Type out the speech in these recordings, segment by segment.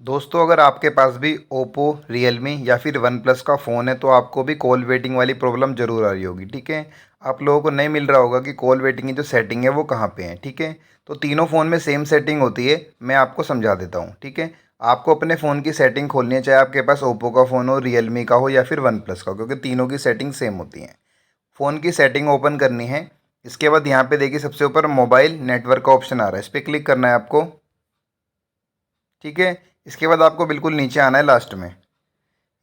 दोस्तों, अगर आपके पास भी ओप्पो, रियलमी या फिर वन प्लस का फ़ोन है तो आपको भी कॉल वेटिंग वाली प्रॉब्लम ज़रूर आ रही होगी। ठीक है, आप लोगों को नहीं मिल रहा होगा कि कॉल वेटिंग की जो सेटिंग है वो कहाँ पे है। ठीक है, तो तीनों फ़ोन में सेम सेटिंग होती है, मैं आपको समझा देता हूँ। ठीक है, आपको अपने फ़ोन की सेटिंग खोलनी है, चाहे आपके पास ओप्पो का फ़ोन हो, रियलमी का हो या फिर वन प्लस का हो, क्योंकि तीनों की सेटिंग सेम होती है। फ़ोन की सेटिंग ओपन करनी है। इसके बाद यहाँ पे देखिए सबसे ऊपर मोबाइल नेटवर्क का ऑप्शन आ रहा है, इस पर क्लिक करना है आपको। ठीक है, इसके बाद आपको बिल्कुल नीचे आना है लास्ट में।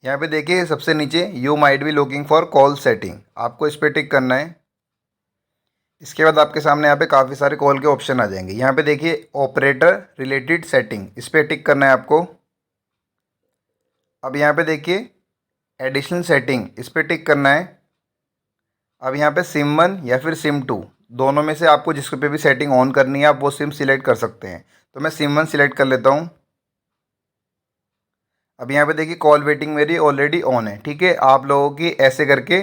यहाँ पे देखिए सबसे नीचे you might be looking for call setting, आपको इस पर टिक करना है। इसके बाद आपके सामने यहाँ पे काफ़ी सारे कॉल के ऑप्शन आ जाएंगे। यहाँ पे देखिए ऑपरेटर रिलेटेड सेटिंग, इस पर टिक करना है आपको। अब यहाँ पे देखिए एडिशनल सेटिंग, इस पर टिक करना है। अब यहाँ पे सिम 1 या फिर सिम 2 दोनों में से आपको जिस पे भी सेटिंग ऑन करनी है आप वो सिम सिलेक्ट कर सकते हैं। तो मैं सिम 1 सिलेक्ट कर लेता हूँ। अब यहाँ पे देखिए कॉल वेटिंग मेरी ऑलरेडी ऑन है। ठीक है, आप लोगों की ऐसे करके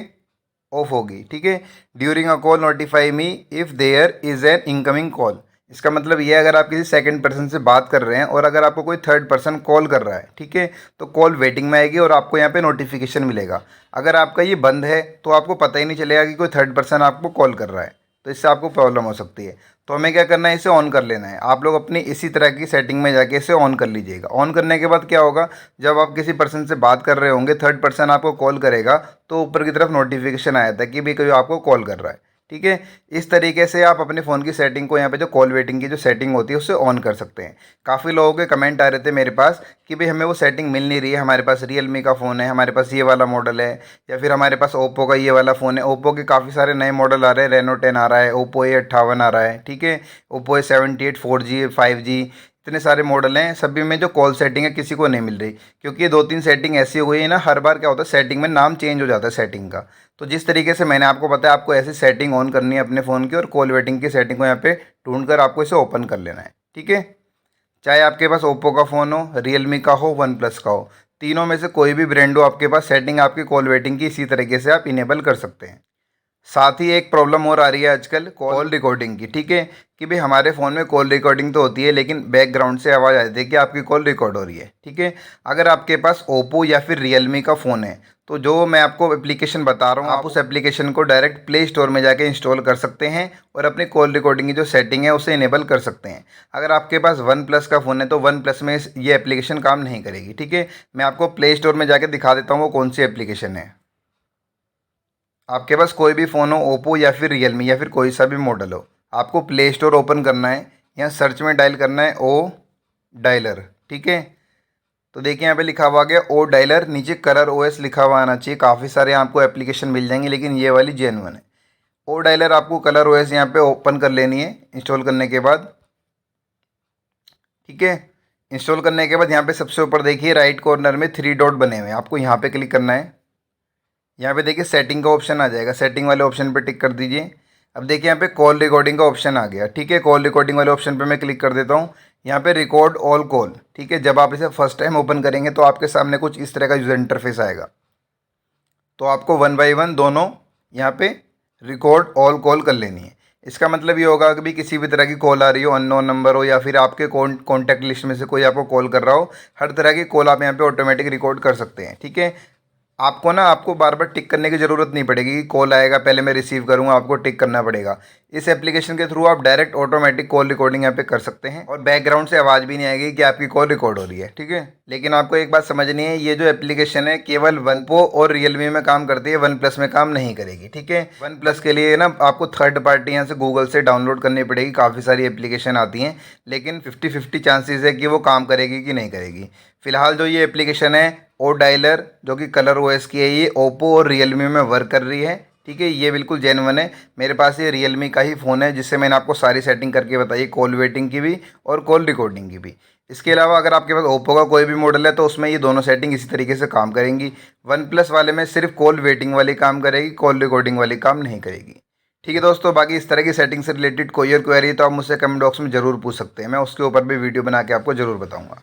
ऑफ होगी। ठीक है, during a call notify me if there is an incoming call. इसका मतलब ये है अगर आप किसी सेकंड पर्सन से बात कर रहे हैं और अगर आपको कोई थर्ड पर्सन कॉल कर रहा है, ठीक है, तो कॉल वेटिंग में आएगी और आपको यहाँ पे नोटिफिकेशन मिलेगा। अगर आपका ये बंद है तो आपको पता ही नहीं चलेगा कि कोई थर्ड पर्सन आपको कॉल कर रहा है, तो इससे आपको प्रॉब्लम हो सकती है। तो हमें क्या करना है, इसे ऑन कर लेना है। आप लोग अपनी इसी तरह की सेटिंग में जाके इसे ऑन कर लीजिएगा। ऑन करने के बाद क्या होगा, जब आप किसी पर्सन से बात कर रहे होंगे, थर्ड पर्सन आपको कॉल करेगा तो ऊपर की तरफ नोटिफिकेशन आया था कि भाई कोई आपको कॉल कर रहा है। ठीक है, इस तरीके से आप अपने फ़ोन की सेटिंग को यहाँ पे जो कॉल वेटिंग की जो सेटिंग होती है उससे ऑन कर सकते हैं। काफ़ी लोगों के कमेंट आ रहे थे मेरे पास कि भाई हमें वो सेटिंग मिल नहीं रही है, हमारे पास रियलमी का फ़ोन है, हमारे पास ये वाला मॉडल है, या फिर हमारे पास ओप्पो का ये वाला फ़ोन है। ओप्पो के काफ़ी सारे नए मॉडल आ रहे हैं, रेनो 10 आ रहा है, ओप्पो A58 आ रहा है। ठीक है, ओप्पो A78 4G 5G, इतने सारे मॉडल हैं, सभी में जो कॉल सेटिंग है किसी को नहीं मिल रही, क्योंकि ये 2-3 सेटिंग ऐसी हो गई है ना, हर बार क्या होता है सेटिंग में नाम चेंज हो जाता है सेटिंग का। तो जिस तरीके से मैंने आपको बताया, आपको ऐसी सेटिंग ऑन करनी है अपने फ़ोन की और कॉल वेटिंग की सेटिंग को यहाँ पे ढूंढ कर आपको इसे ओपन कर लेना है। ठीक है, चाहे आपके पास ओप्पो का फ़ोन हो, रियलमी का हो, वन प्लस का हो, तीनों में से कोई भी ब्रांड हो आपके पास, सेटिंग आपकी कॉल वेटिंग की इसी तरीके से आप इनेबल कर सकते हैं। साथ ही एक प्रॉब्लम और आ रही है आजकल कॉल रिकॉर्डिंग की। ठीक है, कि भाई हमारे फ़ोन में कॉल रिकॉर्डिंग तो होती है लेकिन बैकग्राउंड से आवाज़ आती है कि आपकी कॉल रिकॉर्ड हो रही है। ठीक है, अगर आपके पास ओप्पो या फिर रियलमी का फ़ोन है तो जो मैं आपको एप्लीकेशन बता रहा हूँ, आप उस एप्लीकेशन को डायरेक्ट प्ले स्टोर में जाके इंस्टॉल कर सकते हैं और अपनी कॉल रिकॉर्डिंग की जो सेटिंग है उसे इनेबल कर सकते हैं। अगर आपके पास वन प्लस का फ़ोन है तो वन प्लस में ये एप्लीकेशन काम नहीं करेगी। ठीक है, मैं आपको प्ले स्टोर में जाके दिखा देता हूँ वो कौन सी एप्लीकेशन है। आपके पास कोई भी फ़ोन हो, ओप्पो या फिर रियलमी या फिर कोई सा भी मॉडल हो, आपको प्ले स्टोर ओपन करना है। यहाँ सर्च में डायल करना है ओ डायलर। ठीक है, तो देखिए यहाँ पे लिखा हुआ आ गया ओ डायलर, नीचे कलर ओएस लिखा हुआ आना चाहिए। काफ़ी सारे आपको एप्लीकेशन मिल जाएंगे लेकिन ये वाली जेन्युइन है। ओ डायलर आपको कलर ओएस यहाँ पे ओपन कर लेनी है इंस्टॉल करने के बाद। ठीक है, इंस्टॉल करने के बाद यहाँ पे सबसे ऊपर देखिए राइट कॉर्नर में 3 डॉट बने हुए हैं, आपको यहाँ पे क्लिक करना है। यहाँ पे देखिए सेटिंग का ऑप्शन आ जाएगा, सेटिंग वाले ऑप्शन पे टिक कर दीजिए। अब देखिए यहाँ पे कॉल रिकॉर्डिंग का ऑप्शन आ गया। ठीक है, कॉल रिकॉर्डिंग वाले ऑप्शन पे मैं क्लिक कर देता हूँ। यहाँ पे रिकॉर्ड ऑल कॉल। ठीक है, जब आप इसे फर्स्ट टाइम ओपन करेंगे तो आपके सामने कुछ इस तरह का यूज़र इंटरफेस आएगा। तो आपको वन बाई वन दोनों यहाँ पे रिकॉर्ड ऑल कॉल कर लेनी है। इसका मतलब ये होगा कि भी किसी भी तरह की कॉल आ रही हो, अननोन नंबर हो या फिर आपके कॉन्टैक्ट लिस्ट में से कोई आपको कॉल कर रहा हो, हर तरह की कॉल आप यहाँ पे ऑटोमेटिक रिकॉर्ड कर सकते हैं। ठीक है, आपको बार बार टिक करने की ज़रूरत नहीं पड़ेगी कि कॉल आएगा पहले मैं रिसीव करूँगा, आपको टिक करना पड़ेगा। इस एप्लीकेशन के थ्रू आप डायरेक्ट ऑटोमेटिक कॉल रिकॉर्डिंग यहाँ पे कर सकते हैं और बैकग्राउंड से आवाज़ भी नहीं आएगी कि आपकी कॉल रिकॉर्ड हो रही है। ठीक है, लेकिन आपको एक बात समझनी है, ये जो एप्लीकेशन है केवल ओप्पो और रियलमी में काम करती है, वन प्लस में काम नहीं करेगी। ठीक है, वन प्लस के लिए ना आपको थर्ड पार्टी यहाँ से गूगल से डाउनलोड करनी पड़ेगी, काफ़ी सारी एप्लीकेशन आती हैं, लेकिन 50-50 चांसेस है कि वो काम करेगी कि नहीं करेगी। फिलहाल जो ये एप्लीकेशन है ओ डायलर जो कि कलर ओएस की है, ये ओप्पो और रियलमी में वर्क कर रही है। ठीक है, ये बिल्कुल जेन्युइन है। मेरे पास ये रियलमी का ही फ़ोन है जिससे मैंने आपको सारी सेटिंग करके बताई, कॉल वेटिंग की भी और कॉल रिकॉर्डिंग की भी। इसके अलावा अगर आपके पास ओप्पो का कोई भी मॉडल है तो उसमें ये दोनों सेटिंग इसी तरीके से काम करेंगी। वन प्लस वाले में सिर्फ कॉल वेटिंग वाली काम करेगी, कॉल रिकॉर्डिंग वाली काम नहीं करेगी। ठीक है दोस्तों, बाकी इस तरह की सेटिंग से रिलेटेड कोई और क्वेरी तो आप मुझसे कमेंट बॉक्स में ज़रूर पूछ सकते हैं, मैं उसके ऊपर भी वीडियो बना के आपको ज़रूर बताऊँगा।